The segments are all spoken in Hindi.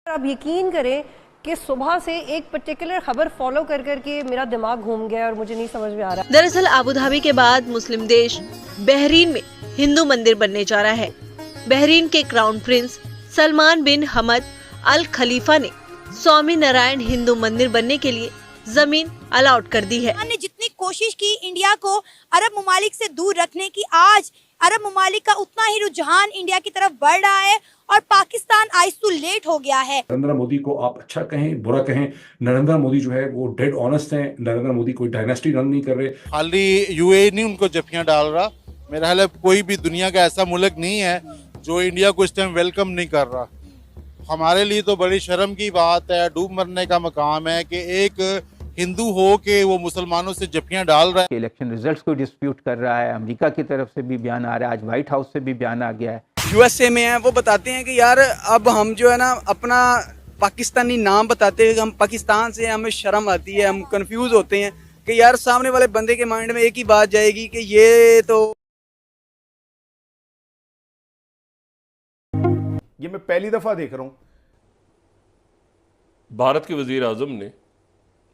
आप यकीन करें कि सुबह से एक पर्टिकुलर खबर फॉलो कर करके मेरा दिमाग घूम गया और मुझे नहीं समझ में आ रहा। दरअसल अबू धाबी के बाद मुस्लिम देश बहरीन में हिंदू मंदिर बनने जा रहा है। बहरीन के क्राउन प्रिंस सलमान बिन हमद अल खलीफा ने स्वामी नारायण हिंदू मंदिर बनने के लिए जमीन अलॉट कर दी है। हमने जितनी कोशिश की इंडिया को अरब ममालिक से दूर रखने की, आज अरब ममालिक का उतना ही रुझान इंडिया की तरफ बढ़ रहा है और पाकिस्तान आइसोलेट हो गया है। नरेंद्र मोदी को आप अच्छा कहें बुरा कहें, नरेंद्र मोदी जो है वो डेड ऑनेस्ट हैं। नरेंद्र मोदी कोई डायनेस्टी रन नहीं कर रहे। खाली यूएई नहीं उनको जफियां डाल रहा, मेरा ख्याल है कोई भी दुनिया का ऐसा मुल्क नहीं है जो इंडिया को इस टाइम वेलकम नहीं कर रहा। हमारे लिए तो बड़ी शर्म की बात है, डूब मरने का मकाम है कि एक हिंदू हो के वो मुसलमानों से जफियां डाल रहा है। इलेक्शन रिजल्ट्स को डिस्प्यूट कर रहा है। अमेरिका की तरफ से भी बयान आ रहा है, आज व्हाइट हाउस से भी बयान आ गया है। यूएसए में है, वो बताते हैं कि यार अब हम जो है ना अपना पाकिस्तानी नाम बताते हैं, हम पाकिस्तान से, हमें शर्म आती है, हम कंफ्यूज होते हैं कि यार सामने वाले बंदे के माइंड में एक ही बात जाएगी कि ये तो ये मैं पहली दफा देख रहा हूँ। भारत के वजीर आजम ने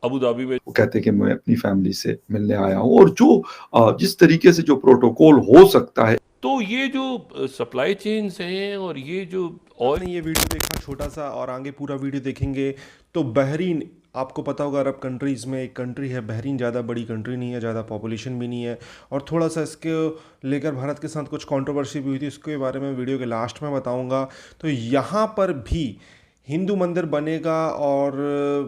अबू धाबी में वो कहते हैं कि मैं अपनी फैमिली से मिलने आया हूँ और जो जिस तरीके से जो प्रोटोकॉल हो सकता है, तो ये जो सप्लाई चेन्स हैं और ये जो और ये वीडियो देखा छोटा सा और आगे पूरा वीडियो देखेंगे तो बहरीन, आपको पता होगा अरब कंट्रीज़ में एक कंट्री है बहरीन, ज़्यादा बड़ी कंट्री नहीं है, ज़्यादा पॉपुलेशन भी नहीं है और थोड़ा सा इसके लेकर भारत के साथ कुछ कंट्रोवर्सी भी हुई थी, इसके बारे में वीडियो के लास्ट में बताऊंगा। तो यहाँ पर भी हिंदू मंदिर बनेगा और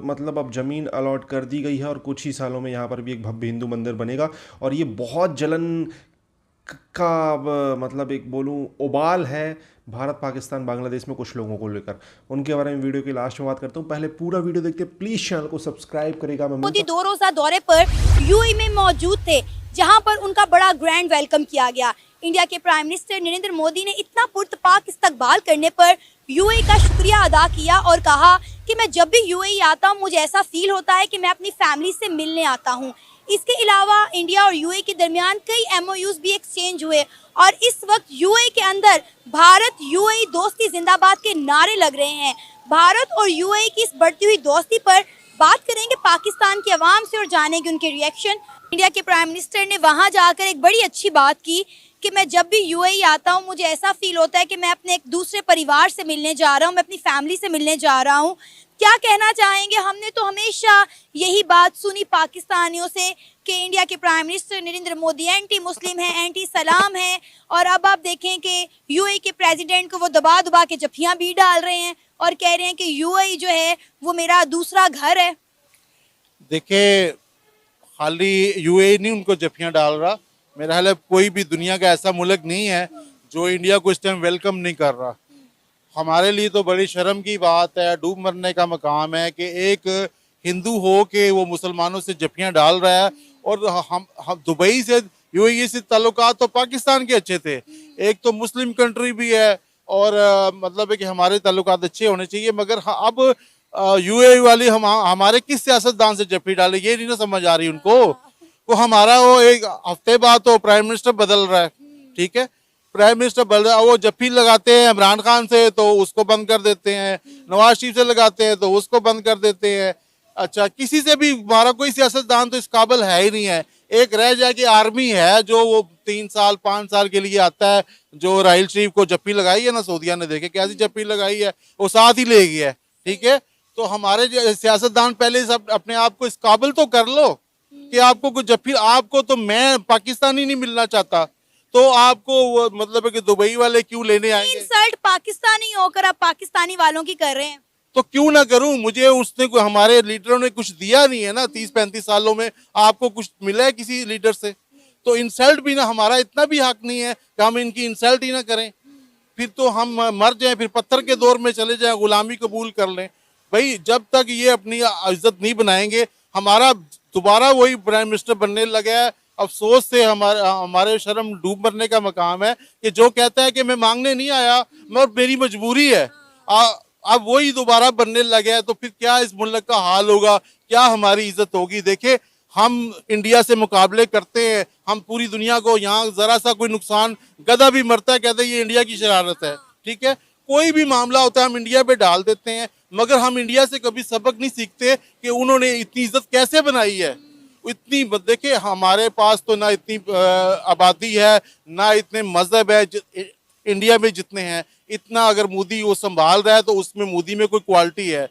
मतलब अब ज़मीन अलॉट कर दी गई है और कुछ ही सालों में यहाँ पर भी एक भव्य हिंदू मंदिर बनेगा और ये बहुत जलन का मतलब एक बोलूँ उबाल है भारत पाकिस्तान बांग्लादेश में कुछ लोगों को लेकर। उनके बारे में वीडियो के लास्ट में बात करता हूँ, पहले पूरा वीडियो देखते हैं। प्लीज चैनल को सब्सक्राइब करेगा। मोदी 2 रोजा दौरे पर यूएई में मौजूद थे, जहां पर उनका बड़ा ग्रैंड वेलकम किया गया। इंडिया के प्राइम मिनिस्टर नरेंद्र मोदी ने इतना पुरतपाक इस्तकबाल करने पर यूएई का शुक्रिया अदा किया और कहा कि मैं जब भी यूएई आता हूँ मुझे ऐसा फील होता है कि मैं अपनी फैमिली से मिलने आता हूँ। इसके अलावा इंडिया और यूएई के दरमियान कई एमओयूज भी एक्सचेंज हुए और इस वक्त यूएई के अंदर भारत यूएई दोस्ती जिंदाबाद के नारे लग रहे हैं। भारत और यूएई की इस बढ़ती हुई दोस्ती पर बात करेंगे पाकिस्तान के अवाम से और जानेंगे उनके रिएक्शन। इंडिया के प्राइम मिनिस्टर ने वहां जाकर एक बड़ी अच्छी बात की कि मैं जब भी यूएई आता हूं मुझे ऐसा फील होता है कि मैं अपने एक दूसरे परिवार से मिलने जा रहा हूं, मैं अपनी फैमिली से मिलने जा रहा हूं। क्या कहना चाहेंगे? हमने तो हमेशा यही बात सुनी पाकिस्तानियों से कि इंडिया के prime minister Narendra Modi anti Muslim है, एंटी सलाम है और अब आप देखें कि यूएई के प्रेसिडेंट को वो दबा दबा के जफियां भी डाल रहे हैं और कह रहे हैं कि यूएई जो है वो मेरा दूसरा घर है। देखिए, खाली यूएई नहीं उनको जफियां डाल रहा, मेरा ख्याल है कोई भी दुनिया का ऐसा मुल्क नहीं है जो इंडिया को इस टाइम वेलकम नहीं कर रहा। हमारे लिए तो बड़ी शर्म की बात है, डूब मरने का मकाम है कि एक हिंदू हो के वो मुसलमानों से जफियां डाल रहा है। और हम दुबई से यूएई से ताल्लुकात तो पाकिस्तान के अच्छे थे, एक तो मुस्लिम कंट्री भी है और मतलब है कि हमारे ताल्लुकात अच्छे होने चाहिए, मगर अब यूएई वाली हमारे किस सियासतदान से जफी डाले ये नहीं ना समझ आ रही उनको। वो हमारा वो एक हफ्ते बाद तो प्राइम मिनिस्टर बदल रहा है, ठीक है, प्राइम मिनिस्टर बदल रहा है, वो जफी लगाते हैं इमरान खान से तो उसको बंद कर देते हैं, नवाज शरीफ से लगाते हैं तो उसको बंद कर देते हैं। अच्छा, किसी से भी हमारा कोई सियासतदान तो इस काबिल है ही नहीं है। एक रह जाए कि आर्मी है जो वो 3 साल 5 साल के लिए आता है, जो राहिल शरीफ को जप्पी लगाई है ना सऊदिया ने, देखे कैसी जप्पी लगाई है, वो साथ ही ले गया है, ठीक है। तो हमारे सियासतदान पहले सब अपने आप को इस काबिल तो कर लो कि आपको कुछ जप्पी, आपको तो मैं पाकिस्तानी नहीं मिलना चाहता तो आपको मतलब है कि दुबई वाले क्यों लेने आएंगे? इंसल्ट पाकिस्तानी होकर आप पाकिस्तानी वालों की कर रहे हैं तो क्यों ना करूं, मुझे उसने हमारे लीडरों ने कुछ दिया नहीं है ना, 30-35 सालों में आपको कुछ मिला है किसी लीडर से? तो इंसल्ट भी ना, हमारा इतना भी हक नहीं है कि हम इनकी इंसल्ट ही ना करें, फिर तो हम मर जाएं, फिर पत्थर के दौर में चले जाएं, गुलामी कबूल कर लें। भाई जब तक ये अपनी इज्जत नहीं बनाएंगे, हमारा दोबारा वही प्राइम मिनिस्टर बनने लगा है। अफसोस से हमारे शर्म डूब मरने का मकाम है कि जो कहता है कि मैं मांगने नहीं आया, मगर मेरी मजबूरी है, अब वही दोबारा बनने लगे हैं, तो फिर क्या इस मुल्क का हाल होगा, क्या हमारी इज्जत होगी? देखे, हम इंडिया से मुकाबले करते हैं, हम पूरी दुनिया को, यहाँ जरा सा कोई नुकसान, गधा भी मरता है कहते हैं ये इंडिया की शरारत है, ठीक है। कोई भी मामला होता है हम इंडिया पे डाल देते हैं, मगर हम इंडिया से कभी सबक नहीं सीखते कि उन्होंने इतनी इज्जत कैसे बनाई है। इतनी देखिए हमारे पास तो ना इतनी आबादी है, ना इतने मजहब है इंडिया में जितने हैं, इतना अगर मोदी वो संभाल रहा है तो उसमें मोदी में कोई क्वालिटी है।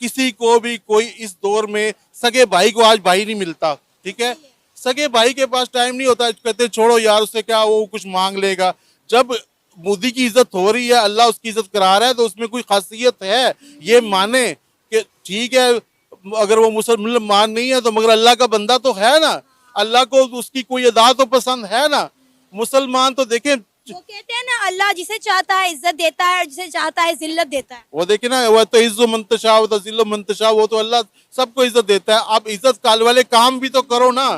किसी को भी कोई इस दौर में सगे भाई को आज भाई नहीं मिलता, ठीक है, सगे भाई के पास टाइम नहीं होता, कहते छोड़ो यार उससे क्या वो कुछ मांग लेगा। जब मोदी की इज्जत हो रही है, अल्लाह उसकी इज्जत करा रहा है, तो उसमें कोई खासियत है, ये माने कि ठीक है अगर वो मुसलमान नहीं है तो मगर अल्लाह का बंदा तो है ना, अल्लाह को उसकी कोई अदा तो पसंद है ना। मुसलमान तो देखें, वो कहते हैं ना अल्लाह जिसे चाहता है इज्जत देता है और जिसे चाहता है जिल्लत देता है। वो देखे ना, वो तो इज्जो मंतशा, वो तो जिल्लो मंतशा, वो तो अल्लाह सबको इज्जत देता है। आप इज्जत काल वाले काम भी तो करो ना।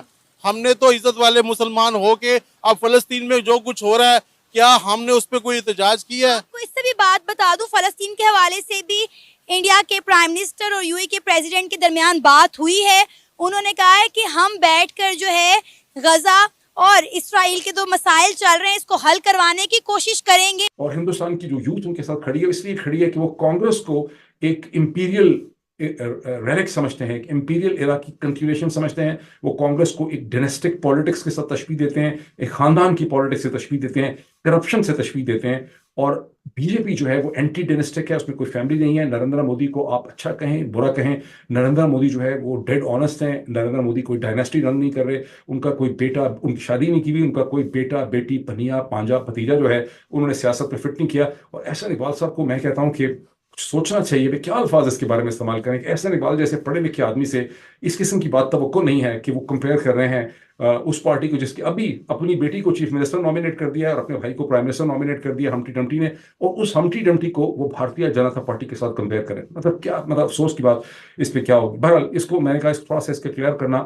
हमने तो इज्जत वाले मुसलमान हो के अब फलस्तीन में जो कुछ हो रहा है, क्या हमने उस पर कोई एहतजाज किया है? आपको इससे भी बात बता दूं, फलस्तीन के हवाले से भी इंडिया के प्राइम मिनिस्टर और यूएई के प्रेसिडेंट के दरमियान बात हुई है। उन्होंने कहा है कि हम बैठकर जो है गजा और इसराइल के 2 मसाइल चल रहे हैं इसको हल करवाने की कोशिश करेंगे। और हिंदुस्तान की जो यूथ उनके साथ खड़ी है, इसलिए खड़ी है कि वो कांग्रेस को एक इंपीरियल रेलिक समझते हैं, एक इंपीरियल एरा की कंटिन्यूएशन समझते हैं। वो कांग्रेस को एक डायनेस्टिक पॉलिटिक्स के साथ तशबीह देते हैं, एक खानदान की पॉलिटिक्स से तशबीह देते हैं, करप्शन से तशबीह देते हैं। और बीजेपी जो है वो एंटी डायनेस्टिक है, उसमें कोई फैमिली नहीं है। नरेंद्र मोदी को आप अच्छा कहें बुरा कहें, नरेंद्र मोदी जो है वो डेड ऑनेस्ट हैं। नरेंद्र मोदी कोई डायनेस्टी रन नहीं कर रहे, उनका कोई बेटा, उनकी शादी नहीं की हुई, उनका कोई बेटा बेटी पनिया पांजा भतीजा जो है उन्होंने सियासत में फिट नहीं किया। और ऐसा इकबाल साहब को मैं कहता हूँ कि सोचना चाहिए वे क्या अल्फाज इसके बारे में इस्तेमाल करें। ऐसा इकबाल जैसे पढ़े लिखे आदमी से इस किस्म की बात तवक्को नहीं है कि वो कंपेयर कर रहे हैं उस पार्टी को जिसकी अभी अपनी बेटी को चीफ मिनिस्टर नॉमिनेट कर दिया और अपने भाई को प्राइम मिनिस्टर नॉमिनेट कर दिया हम्टी डम्टी ने, और उस हम्टी डम्टी को वो भारतीय जनता पार्टी के साथ कंपेयर करें। मतलब क्या, मतलब अफसोस की बात इस पे क्या होगी। बहरहाल इसको मैंने कहा इस प्रोसेस को क्लियर करना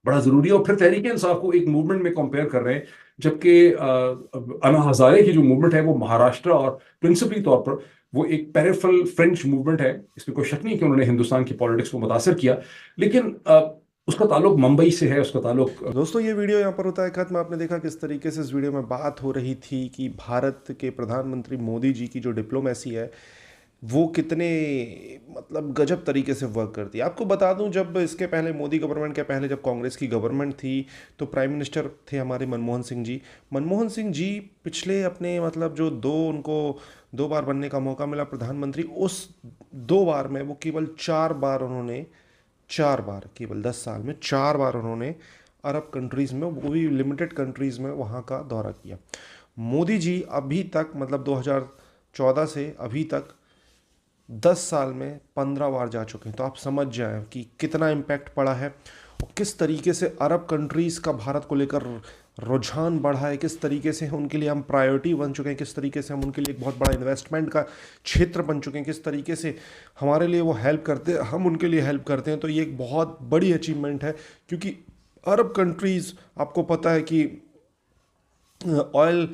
बड़ा जरूरी है। और फिर तहरीक इंसाफ को एक मूवमेंट में कंपेयर कर रहे हैं, जबकि अन्ना हजारे की जो मूवमेंट है वो महाराष्ट्र और प्रिंसिपली तौर पर वो एक पेरिफेरल फ्रेंच मूवमेंट है। इसमें कोई शक नहीं कि उन्होंने हिंदुस्तान की पॉलिटिक्स को मुतासर किया, लेकिन उसका ताल्लुक मुंबई से है, उसका ताल्लुक। दोस्तों ये वीडियो यहाँ पर होता है खत्म। आपने देखा किस तरीके से इस वीडियो में बात हो रही थी कि भारत के प्रधानमंत्री मोदी जी की जो डिप्लोमेसी है वो कितने मतलब गजब तरीके से वर्क करती है। आपको बता दूं, जब इसके पहले मोदी गवर्नमेंट के पहले जब कांग्रेस की गवर्नमेंट थी तो प्राइम मिनिस्टर थे हमारे मनमोहन सिंह जी। मनमोहन सिंह जी पिछले अपने मतलब जो उनको 2 बार बनने का मौका मिला प्रधानमंत्री, उस 2 बार में वो केवल 4 बार केवल 10 साल में 4 बार उन्होंने अरब कंट्रीज़ में, वो भी लिमिटेड कंट्रीज़ में वहाँ का दौरा किया। मोदी जी अभी तक मतलब 2014 से अभी तक 10 साल में 15 बार जा चुके हैं। तो आप समझ जाएं कि कितना इम्पैक्ट पड़ा है और किस तरीके से अरब कंट्रीज़ का भारत को लेकर रुझान बढ़ा है, किस तरीके से उनके लिए हम प्रायोरिटी बन चुके हैं, किस तरीके से हम उनके लिए एक बहुत बड़ा इन्वेस्टमेंट का क्षेत्र बन चुके हैं, किस तरीके से हमारे लिए वो हेल्प करते हैं, हम उनके लिए हेल्प करते हैं। तो ये एक बहुत बड़ी अचीवमेंट है, क्योंकि अरब कंट्रीज़ आपको पता है कि ऑयल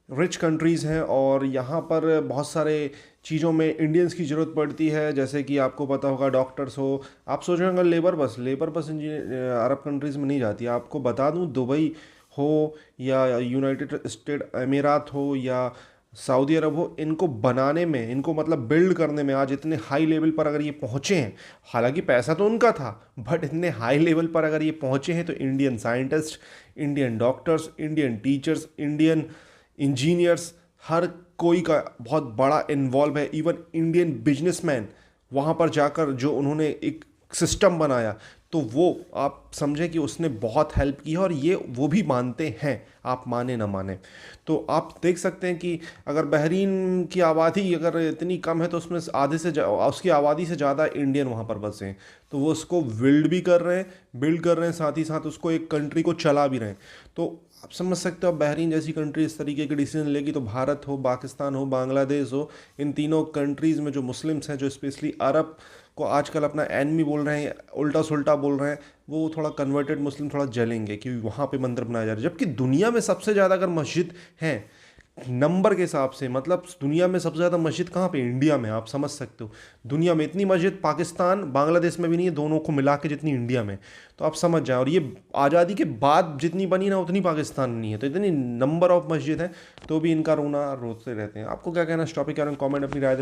रिच कंट्रीज़ हैं और यहाँ पर बहुत सारे चीज़ों में इंडियंस की ज़रूरत पड़ती है। जैसे कि आपको पता होगा डॉक्टर्स हो, आप सोच रहे होंगे लेबर बस अरब कंट्रीज़ में नहीं जाती। आपको बता दूँ दुबई हो या यूनाइटेड स्टेट अमीरात हो या सऊदी अरब हो, इनको बनाने में, इनको मतलब बिल्ड करने में आज इतने हाई लेवल पर अगर ये पहुँचे हैं, हालांकि पैसा तो उनका था बट इतने हाई लेवल पर अगर ये पहुँचे हैं तो Indian scientist, Indian doctors, Indian teachers, Indian engineers, हर कोई का बहुत बड़ा इन्वॉल्व है। इवन इंडियन बिजनेसमैन वहाँ पर जाकर जो उन्होंने एक सिस्टम बनाया, तो वो आप समझें कि उसने बहुत हेल्प की है और ये वो भी मानते हैं, आप माने ना माने। तो आप देख सकते हैं कि अगर बहरीन की आबादी अगर इतनी कम है तो उसमें उसकी आबादी से ज़्यादा इंडियन वहाँ पर बसे हैं। तो वो उसको बिल्ड कर रहे हैं, साथ ही साथ उसको एक कंट्री को चला भी रहे हैं। तो आप समझ सकते हो बहरीन जैसी कंट्री इस तरीके के डिसीजन लेगी तो भारत हो, पाकिस्तान हो, बांग्लादेश हो, इन तीनों कंट्रीज़ में जो मुस्लिम्स हैं, जो स्पेशली अरब को आजकल अपना एनिमी बोल रहे हैं, उल्टा सुल्टा बोल रहे हैं, वो थोड़ा कन्वर्टेड मुस्लिम थोड़ा जलेंगे कि वहाँ पे मंदिर बनाया जा रहा है। जबकि दुनिया में सबसे ज़्यादा अगर मस्जिद हैं नंबर के हिसाब से, मतलब दुनिया में सबसे ज़्यादा मस्जिद कहाँ पे? इंडिया में। आप समझ सकते हो दुनिया में इतनी मस्जिद पाकिस्तान बांग्लादेश में भी नहीं है, दोनों को मिला के जितनी इंडिया में। तो आप समझ जाएं। और ये आज़ादी के बाद जितनी बनी ना उतनी पाकिस्तान में नहीं है। तो इतनी नंबर ऑफ मस्जिद है तो भी इनका रोना रोते रहते हैं। आपको क्या कहना है इस टॉपिक के बारे में? कॉमेंट अपनी राय